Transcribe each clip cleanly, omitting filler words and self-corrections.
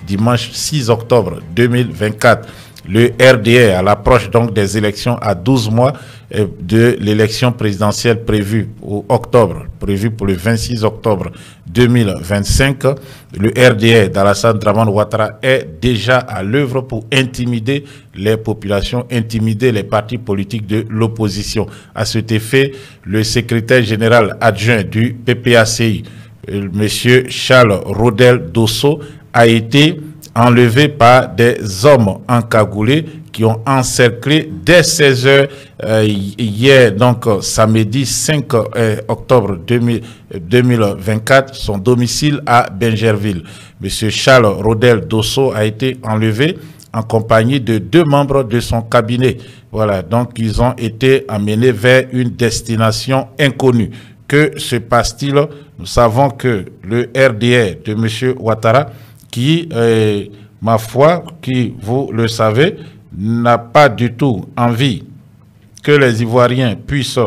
dimanche 6 octobre 2024. Le RDR, à l'approche donc des élections à 12 mois de l'élection présidentielle prévue prévue pour le 26 octobre 2025, le RDR d'Alassane Dramane Ouattara est déjà à l'œuvre pour intimider les populations, intimider les partis politiques de l'opposition. À cet effet, le secrétaire général adjoint du PPACI, M. Charles Rodel Dosso, a été enlevé par des hommes encagoulés qui ont encerclé dès 16 h hier, donc samedi 5 octobre 2024, son domicile à Bingerville. Monsieur Charles Rodel Dosso a été enlevé en compagnie de 2 membres de son cabinet. Voilà, donc ils ont été amenés vers une destination inconnue. Que se passe-t-il? Nous savons que le RDR de M. Ouattara, qui, ma foi, qui, vous le savez, n'a pas du tout envie que les Ivoiriens puissent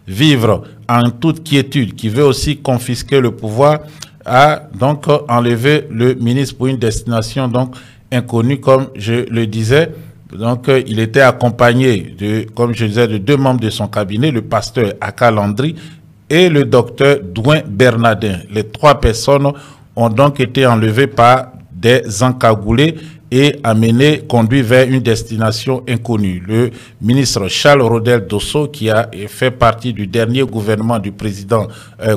vivre en toute quiétude, qui veut aussi confisquer le pouvoir, a donc enlevé le ministre pour une destination donc inconnue, comme je le disais. Donc, il était accompagné de, comme je disais, de 2 membres de son cabinet, le pasteur Aka Landry et le docteur Douin Bernardin. Les 3 personnes ont donc été enlevés par des encagoulés et amenés, conduits vers une destination inconnue. Le ministre Charles Rodel Dosso, qui a fait partie du dernier gouvernement du président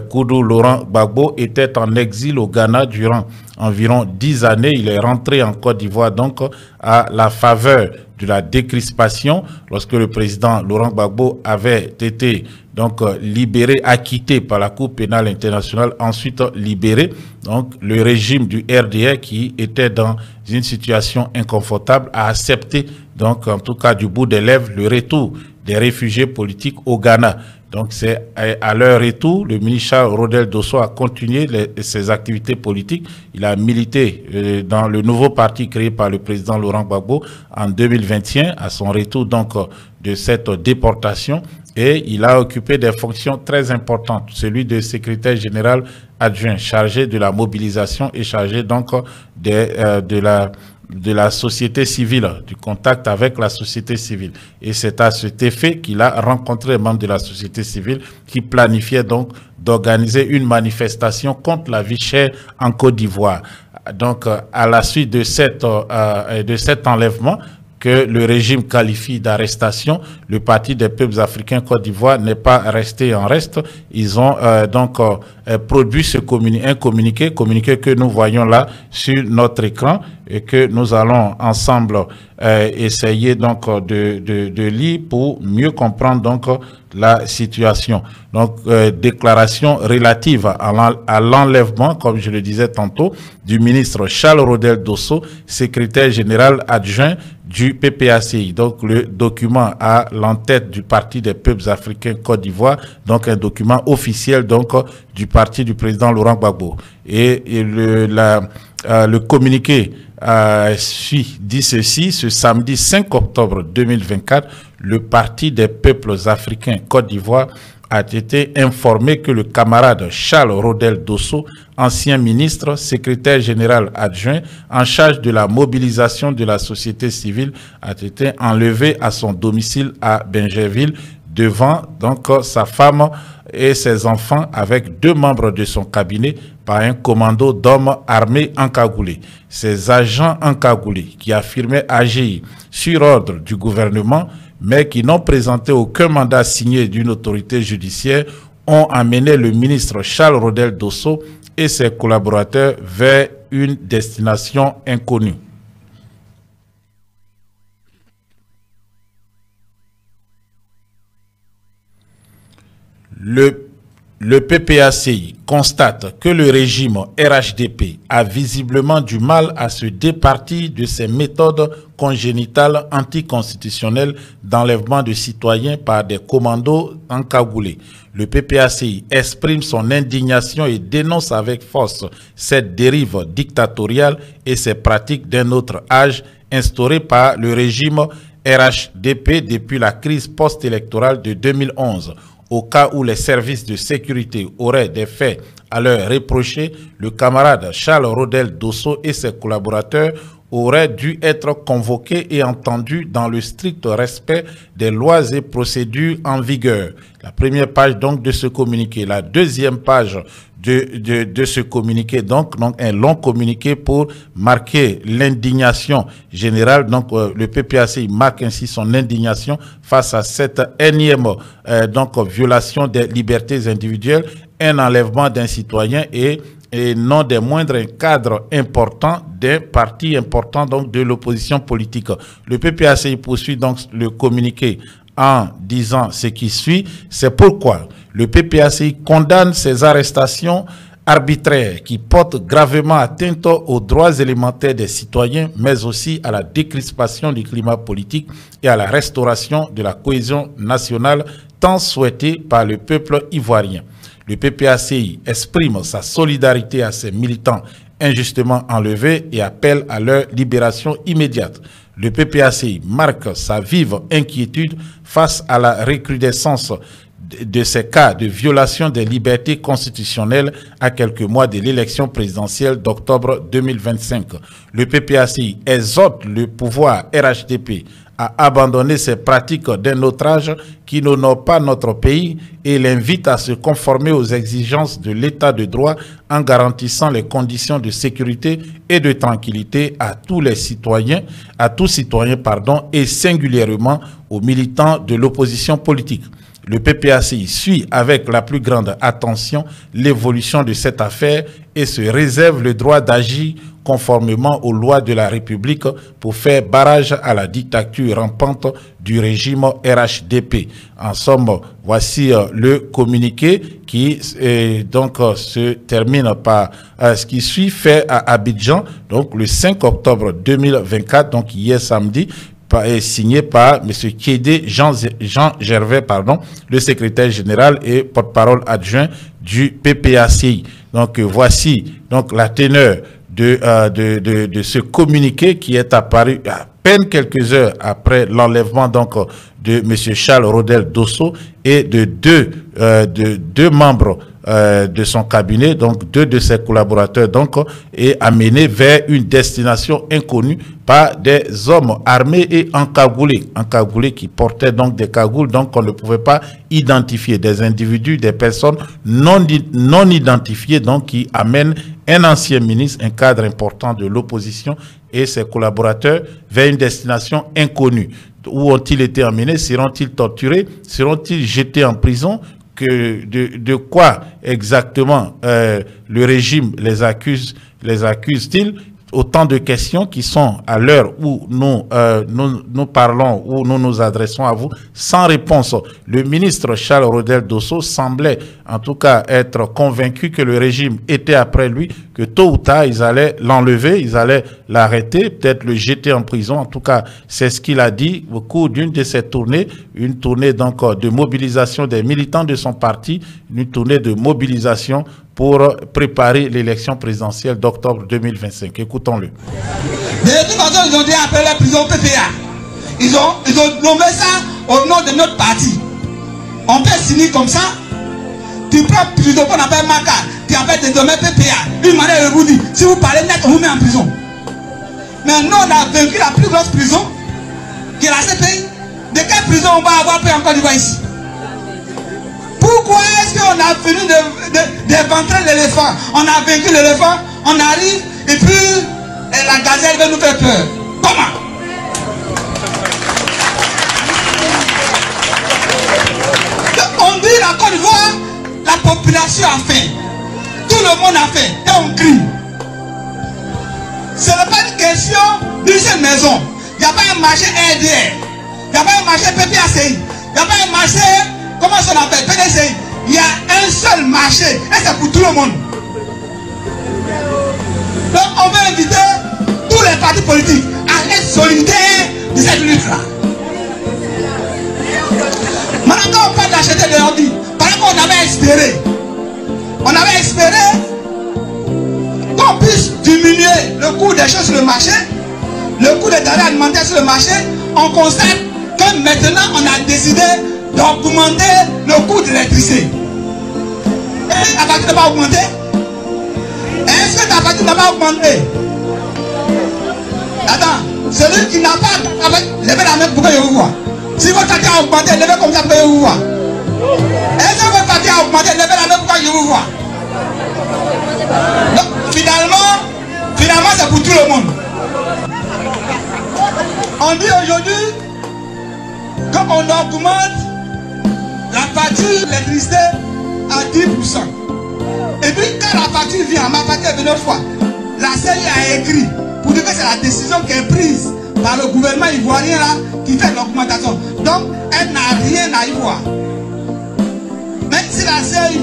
Koudou Laurent Gbagbo, était en exil au Ghana durant environ 10 années. Il est rentré en Côte d'Ivoire donc à la faveur de la décrispation, lorsque le président Laurent Gbagbo avait été donc libéré, acquitté par la Cour pénale internationale, ensuite libéré. Donc le régime du RDR, qui était dans une situation inconfortable, a accepté, donc en tout cas du bout des lèvres, le retour des réfugiés politiques au Ghana. Donc c'est à leur retour, le ministre Charles Rodel Dosso a continué ses activités politiques. Il a milité dans le nouveau parti créé par le président Laurent Gbagbo en 2021, à son retour donc de cette déportation. Et il a occupé des fonctions très importantes, celui de secrétaire général adjoint chargé de la mobilisation et chargé donc de la société civile, du contact avec la société civile. Et c'est à cet effet qu'il a rencontré les membres de la société civile qui planifiaient donc d'organiser une manifestation contre la vie chère en Côte d'Ivoire. Donc, à la suite de cet enlèvement, que le régime qualifie d'arrestation, le Parti des peuples africains Côte d'Ivoire n'est pas resté en reste. Ils ont produit un communiqué que nous voyons là sur notre écran et que nous allons ensemble essayer donc de lire pour mieux comprendre donc la situation. Donc déclaration relative à l'enlèvement, comme je le disais tantôt, du ministre Charles Rodel Dosso, secrétaire général adjoint du PPACI. Donc le document à l'entête du Parti des peuples africains Côte d'Ivoire, donc un document officiel donc du parti du président Laurent Gbagbo. Et le communiqué dit ceci: ce samedi 5 octobre 2024, le Parti des peuples africains Côte d'Ivoire a été informé que le camarade Charles Rodel Dosso, ancien ministre, secrétaire général adjoint en charge de la mobilisation de la société civile, a été enlevé à son domicile à Bingerville devant donc sa femme et ses enfants avec 2 membres de son cabinet par un commando d'hommes armés encagoulés. Ces agents encagoulés qui affirmaient agir sur ordre du gouvernement mais qui n'ont présenté aucun mandat signé d'une autorité judiciaire, ont amené le ministre Charles Rodel Dosso et ses collaborateurs vers une destination inconnue. Le PPACI constate que le régime RHDP a visiblement du mal à se départir de ses méthodes congénitales anticonstitutionnelles d'enlèvement de citoyens par des commandos encagoulés. Le PPACI exprime son indignation et dénonce avec force cette dérive dictatoriale et ces pratiques d'un autre âge instaurées par le régime RHDP depuis la crise post-électorale de 2011. Au cas où les services de sécurité auraient des faits à leur reprocher, le camarade Charles Rodel Dosso et ses collaborateurs auraient dû être convoqués et entendus dans le strict respect des lois et procédures en vigueur. La première page donc de ce communiqué. La deuxième page de ce communiqué, donc un long communiqué pour marquer l'indignation générale. Donc le PPACI marque ainsi son indignation face à cette énième violation des libertés individuelles, un enlèvement d'un citoyen et non des moindres, un cadre important d'un parti important donc de l'opposition politique. Le PPACI poursuit donc le communiqué en disant ce qui suit. C'est pourquoi le PPACI condamne ces arrestations arbitraires qui portent gravement atteinte aux droits élémentaires des citoyens, mais aussi à la décrispation du climat politique et à la restauration de la cohésion nationale tant souhaitée par le peuple ivoirien. Le PPACI exprime sa solidarité à ses militants injustement enlevés et appelle à leur libération immédiate. Le PPACI marque sa vive inquiétude face à la recrudescence de ces cas de violation des libertés constitutionnelles à quelques mois de l'élection présidentielle d'octobre 2025. Le PPACI exhorte le pouvoir RHDP à abandonner ces pratiques d'un autre âge qui n'honorent pas notre pays et l'invite à se conformer aux exigences de l'état de droit en garantissant les conditions de sécurité et de tranquillité à tous les citoyens, et singulièrement aux militants de l'opposition politique. Le PPACI suit avec la plus grande attention l'évolution de cette affaire et se réserve le droit d'agir conformément aux lois de la République pour faire barrage à la dictature rampante du régime RHDP. En somme, voici le communiqué qui se termine par ce qui suit, fait à Abidjan, donc le 5 octobre 2024, donc hier samedi, est signé par M. Kédé Jean Gervais, le secrétaire général et porte-parole adjoint du PPACI. Donc voici donc la teneur de ce communiqué qui est apparu à peine quelques heures après l'enlèvement de M. Charles Rodel Dosso et de deux membres de son cabinet, donc deux de ses collaborateurs, et amené vers une destination inconnue par des hommes armés et encagoulés qui portaient donc des cagoules, donc on ne pouvait pas identifier, des individus, des personnes non identifiées, donc qui amènent un ancien ministre, un cadre important de l'opposition et ses collaborateurs vers une destination inconnue. Où ont-ils été emmenés? Seront-ils torturés? Seront-ils jetés en prison? De quoi exactement le régime les accuse-t-il? Autant de questions qui sont à l'heure où nous parlons, où nous nous adressons à vous, sans réponse. Le ministre Charles Rodel Dosso semblait en tout cas être convaincu que le régime était après lui, que tôt ou tard ils allaient l'enlever, ils allaient l'arrêter, peut-être le jeter en prison. En tout cas, c'est ce qu'il a dit au cours d'une de ses tournées, une tournée donc de mobilisation des militants de son parti, une tournée de mobilisation pour préparer l'élection présidentielle d'octobre 2025. Écoutons-le. De toute façon, ils ont dit après la prison PPA. Ils ont nommé ça au nom de notre parti. On peut signer comme ça. Tu prends prison qu'on appelle Maka, tu appelles désormais PPA. Une manière de vous dire, si vous parlez net, on vous met en prison. Mais nous, on a vaincu la plus grosse prison, qui est la CPI. De quelle prison on va avoir pris encore du voix ici? Pourquoi est-ce qu'on a fini d'éventrer l'éléphant? On a vaincu l'éléphant, on arrive et puis la gazelle veut nous faire peur. Comment? On dit la Côte d'Ivoire, la population a faim. Tout le monde a faim et on crie. Ce n'est pas une question d'une seule maison. Il n'y a pas un marché RDR. Il n'y a pas un marché PPACI. Il n'y a pas un marché, comment ça s'appelle, PDCI. Il y a un seul marché et c'est pour tout le monde. Donc on veut inviter tous les partis politiques à être solidaires de cette lutte-là. Maintenant quand on parle d'acheter des ordi, par exemple on avait espéré qu'on puisse diminuer le coût des choses sur le marché, le coût des denrées alimentaires sur le marché. On constate que maintenant on a décidé d'augmenter le coût de l'électricité. Et à partir de pas augmenter, Est-ce que ta partie n'a pas augmenté? Attends, celui qui n'a pas levez la main pour que je vous vois. Si votre partie a augmenté, levez comme ça pour que je vous vois. Est-ce que votre partie a augmenté, levez la main pour que je vous vois. Donc, finalement c'est pour tout le monde. On dit aujourd'hui, quand on augmente la facture d'électricité à 10%, et puis quand la facture vient, ma facture est venue une fois, la CI a écrit pour dire que c'est la décision qui est prise par le gouvernement ivoirien là, qui fait l'augmentation. Donc, elle n'a rien à y voir. Même si la CI,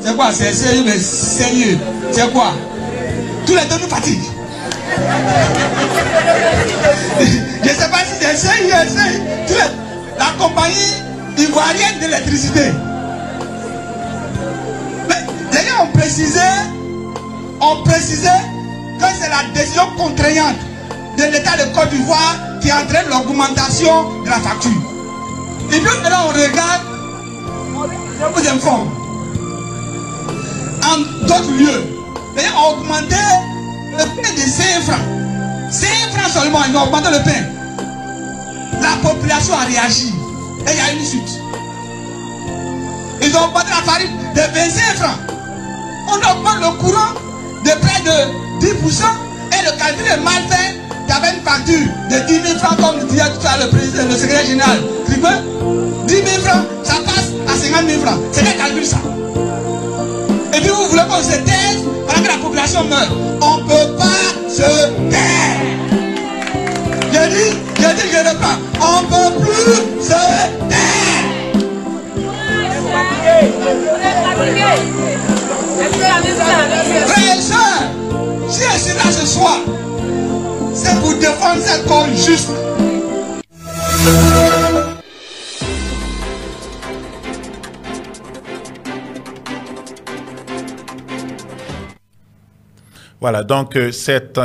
c'est quoi? C'est CI, mais sérieux. C'est quoi? Tous les deux nous fatiguent. Je ne sais pas si c'est CI, la compagnie ivoirienne d'électricité. Mais les gars ont précisé que c'est la décision contraignante de l'État de Côte d'Ivoire qui entraîne l'augmentation de la facture. Et puis là on regarde, je vous informe, en d'autres lieux, les gens ont augmenté le pain de 5 francs. 5 francs seulement, ils ont augmenté le pain. La population a réagi et il y a une suite. Ils ont augmenté la farine de 25 francs. On augmente le courant de près de 10% et le calcul est mal fait. Il y avait une facture de 10 000 francs comme disait tout à l'heure le secrétaire général. 10 000 francs, ça passe à 50 000 francs. C'est quel calcul ça? Et puis vous voulez qu'on se taise pendant que la population meurt. On ne peut pas se taire. Je dis, je reprends. On ne peut plus se taire. Frères et sœurs, si je suis là ce soir, c'est pour défendre cette cause juste. Voilà, donc cet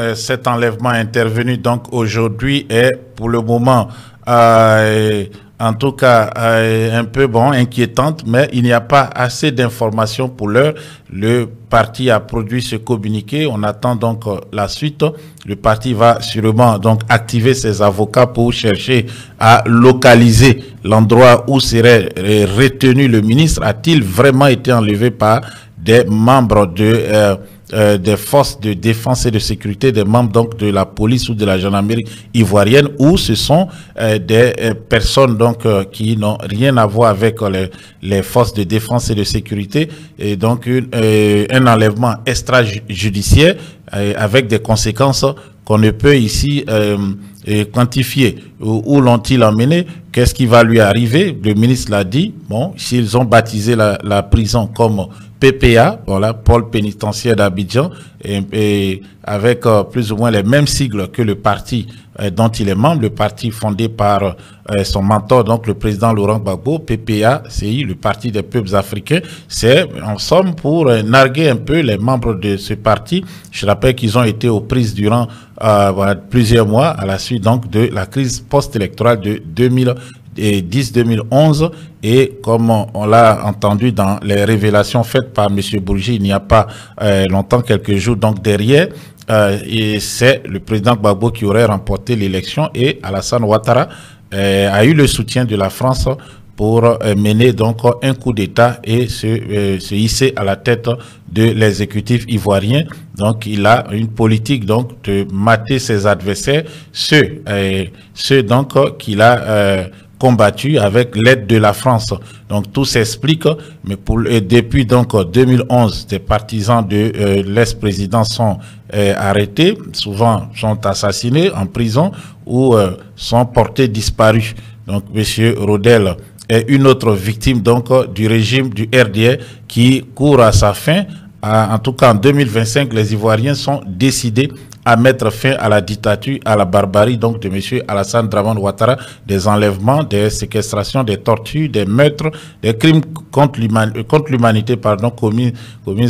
enlèvement intervenu donc aujourd'hui est pour le moment en tout cas un peu inquiétante, mais il n'y a pas assez d'informations pour l'heure. Le parti a produit ce communiqué, on attend donc la suite. Le parti va sûrement donc activer ses avocats pour chercher à localiser l'endroit où serait retenu le ministre. A-t-il vraiment été enlevé par des membres des forces de défense et de sécurité, des membres donc de la police ou de la gendarmerie ivoirienne, ou ce sont des personnes donc qui n'ont rien à voir avec les forces de défense et de sécurité, et donc un enlèvement extrajudiciaire avec des conséquences qu'on ne peut ici quantifier. Où l'ont-ils emmené? Qu'est-ce qui va lui arriver? Le ministre l'a dit. Bon, s'ils ont baptisé la prison comme PPA, voilà, pôle pénitentiaire d'Abidjan, et avec plus ou moins les mêmes sigles que le parti dont il est membre, le parti fondé par son mentor, donc le président Laurent Gbagbo. PPA, c'est le Parti des peuples africains. C'est en somme pour narguer un peu les membres de ce parti. Je rappelle qu'ils ont été aux prises durant plusieurs mois à la suite donc de la crise post-électorale de 2010-2011, et comme on l'a entendu dans les révélations faites par M. Bourgi il n'y a pas longtemps, quelques jours donc derrière, et c'est le président Gbagbo qui aurait remporté l'élection, et Alassane Ouattara a eu le soutien de la France pour mener donc un coup d'État et se hisser à la tête de l'exécutif ivoirien. Donc il a une politique donc de mater ses adversaires, ceux donc qu'il a combattu avec l'aide de la France. Donc tout s'explique, mais depuis donc 2011, des partisans de l'ex-président sont arrêtés, souvent sont assassinés en prison ou sont portés disparus. Donc M. Rodel est une autre victime donc du régime du RDA qui court à sa fin. En tout cas, en 2025, les Ivoiriens sont décidés à mettre fin à la dictature, à la barbarie donc de M. Alassane Dramane Ouattara, des enlèvements, des séquestrations, des tortures, des meurtres, des crimes contre l'humanité commis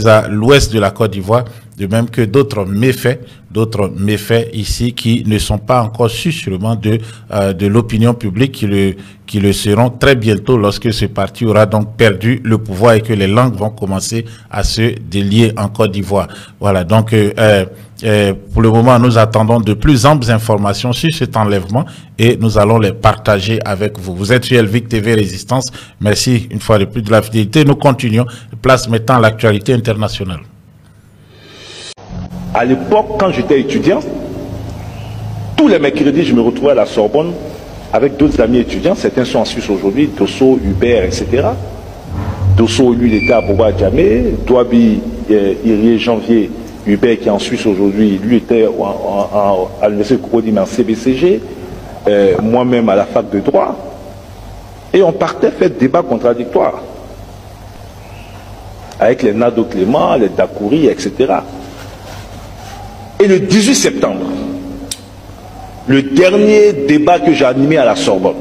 à l'ouest de la Côte d'Ivoire, de même que d'autres méfaits ici qui ne sont pas encore sûrement de l'opinion publique, qui le seront très bientôt lorsque ce parti aura donc perdu le pouvoir et que les langues vont commencer à se délier en Côte d'Ivoire. Voilà, donc pour le moment, nous attendons de plus amples informations sur cet enlèvement et nous allons les partager avec vous. Vous êtes sur Elvic TV Résistance. Merci une fois de plus de la fidélité. Nous continuons. Place maintenant à l'actualité internationale. À l'époque, quand j'étais étudiant, tous les mercredis, je me retrouvais à la Sorbonne avec d'autres amis étudiants. Certains sont en Suisse aujourd'hui, Dosso, Hubert, etc. Dosso, lui, il était à Boba-Djamé. Douabi, Irie, Janvier, Hubert, qui est en Suisse aujourd'hui, lui était à l'université de Cocody, mais en CBCG. Moi-même à la fac de droit. Et on partait faire des débats contradictoires. Avec les Nado Clément, les Dakouri, etc. Et le 18 septembre, le dernier débat que j'ai animé à la Sorbonne,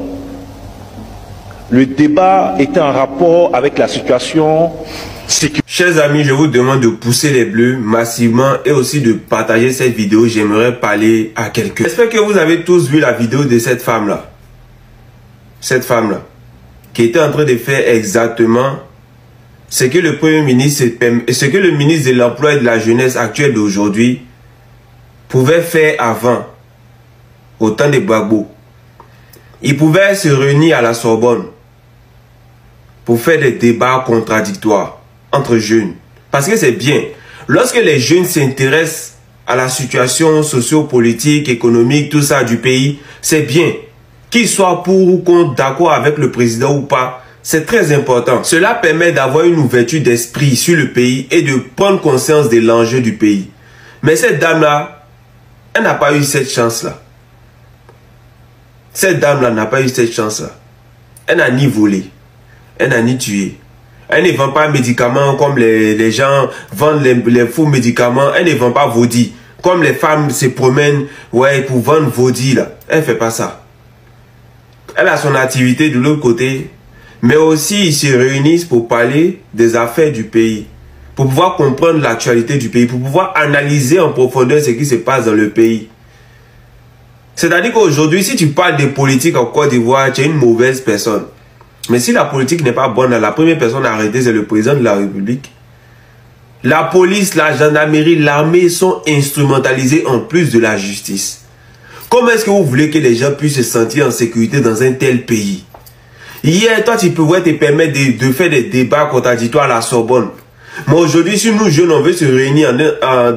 le débat était en rapport avec la situation sécuritaire. Chers amis, je vous demande de pousser les bleus massivement et aussi de partager cette vidéo. J'aimerais parler à quelqu'un. J'espère que vous avez tous vu la vidéo de cette femme-là. Cette femme-là, qui était en train de faire exactement ce que le Premier ministre, ce que le ministre de l'Emploi et de la Jeunesse actuel d'aujourd'hui pouvait faire avant, au temps de Gbagbo. Il pouvait se réunir à la Sorbonne pour faire des débats contradictoires entre jeunes. Parce que c'est bien. Lorsque les jeunes s'intéressent à la situation socio-politique, économique, tout ça du pays, c'est bien. Qu'ils soient pour ou contre, d'accord avec le président ou pas, c'est très important. Cela permet d'avoir une ouverture d'esprit sur le pays et de prendre conscience de l'enjeu du pays. Mais cette dame-là, elle n'a pas eu cette chance-là. Cette dame-là n'a pas eu cette chance-là. Elle n'a ni volé. Elle n'a ni tué. Elle ne vend pas de médicaments comme les gens vendent les faux médicaments. Elle ne vend pas vaudis. Comme les femmes se promènent pour vendre vaudis là. Elle ne fait pas ça. Elle a son activité de l'autre côté. Mais aussi, ils se réunissent pour parler des affaires du pays. Pour pouvoir comprendre l'actualité du pays, pour pouvoir analyser en profondeur ce qui se passe dans le pays. C'est-à-dire qu'aujourd'hui, si tu parles de politique en Côte d'Ivoire, tu es une mauvaise personne. Mais si la politique n'est pas bonne, la première personne à arrêter, c'est le président de la République. La police, la gendarmerie, l'armée sont instrumentalisés en plus de la justice. Comment est-ce que vous voulez que les gens puissent se sentir en sécurité dans un tel pays? Hier, toi, tu pouvais te permettre de faire des débats contradictoires à la Sorbonne. Mais aujourd'hui, si nous jeunes, on veut se réunir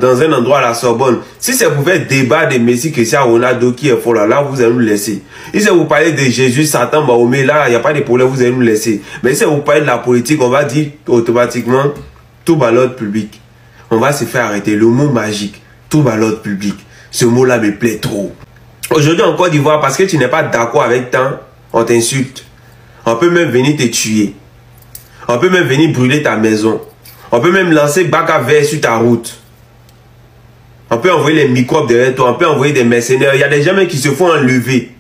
dans un endroit à la Sorbonne, si c'est pour faire débat de Messi, Cristiano Ronaldo qui est fort là, vous allez nous laisser. Si c'est vous parler de Jésus, Satan, Mahomet, là, il n'y a pas de problème, vous allez nous laisser. Mais si c'est vous parler de la politique, on va dire automatiquement, trouble à l'ordre public. On va se faire arrêter. Le mot magique, trouble à l'ordre public. Ce mot-là me plaît trop. Aujourd'hui en Côte d'Ivoire, parce que tu n'es pas d'accord avec tant, on t'insulte. On peut même venir te tuer. On peut même venir brûler ta maison. On peut même lancer bac à verre sur ta route. On peut envoyer les microbes derrière toi. On peut envoyer des mercenaires. Il y a des gens qui se font enlever.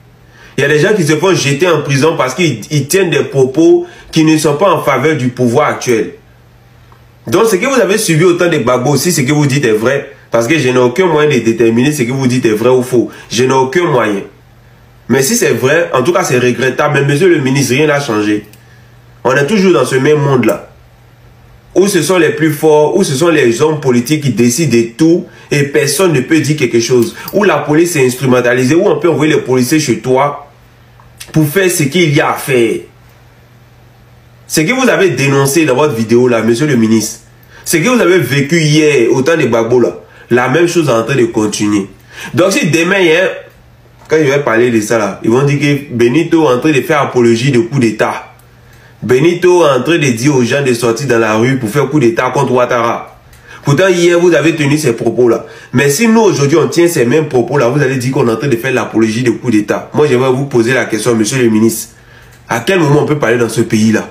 Il y a des gens qui se font jeter en prison parce qu'ils tiennent des propos qui ne sont pas en faveur du pouvoir actuel. Donc ce que vous avez suivi au temps de Gbagbo aussi, ce que vous dites est vrai. Parce que je n'ai aucun moyen de déterminer ce que vous dites est vrai ou faux. Je n'ai aucun moyen. Mais si c'est vrai, en tout cas c'est regrettable. Mais monsieur le ministre, rien n'a changé. On est toujours dans ce même monde-là. Où ce sont les plus forts, où ce sont les hommes politiques qui décident de tout et personne ne peut dire quelque chose. Où la police est instrumentalisée, où on peut envoyer les policiers chez toi pour faire ce qu'il y a à faire. Ce que vous avez dénoncé dans votre vidéo là, monsieur le ministre, ce que vous avez vécu hier au temps de Gbagbo là, la même chose est en train de continuer. Donc si demain, quand je vais parler de ça là, ils vont dire que Benito est en train de faire apologie de coup d'état. Benito est en train de dire aux gens de sortir dans la rue pour faire coup d'état contre Ouattara. Pourtant, hier, vous avez tenu ces propos-là. Mais si nous, aujourd'hui, on tient ces mêmes propos-là, vous allez dire qu'on est en train de faire l'apologie de coup d'état. Moi, j'aimerais vous poser la question, monsieur le ministre. À quel moment on peut parler dans ce pays-là?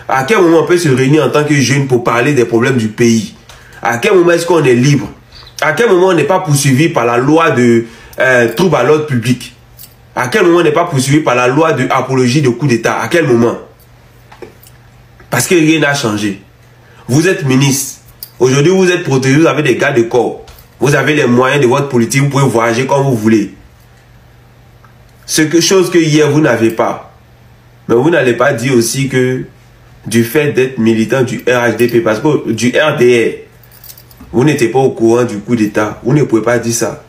À quel moment on peut se réunir en tant que jeunes pour parler des problèmes du pays? À quel moment est-ce qu'on est libre? À quel moment on n'est pas poursuivi par la loi de trouble à l'ordre public? À quel moment on n'est pas poursuivi par la loi de apologie de coup d'État? À quel moment? Parce que rien n'a changé. Vous êtes ministre. Aujourd'hui, vous êtes protégé, vous avez des gardes de corps. Vous avez les moyens de votre politique, vous pouvez voyager comme vous voulez. Chose que hier, vous n'avez pas. Mais vous n'allez pas dire aussi que du fait d'être militant du RHDP, parce que du RDR, vous n'étiez pas au courant du coup d'État. Vous ne pouvez pas dire ça.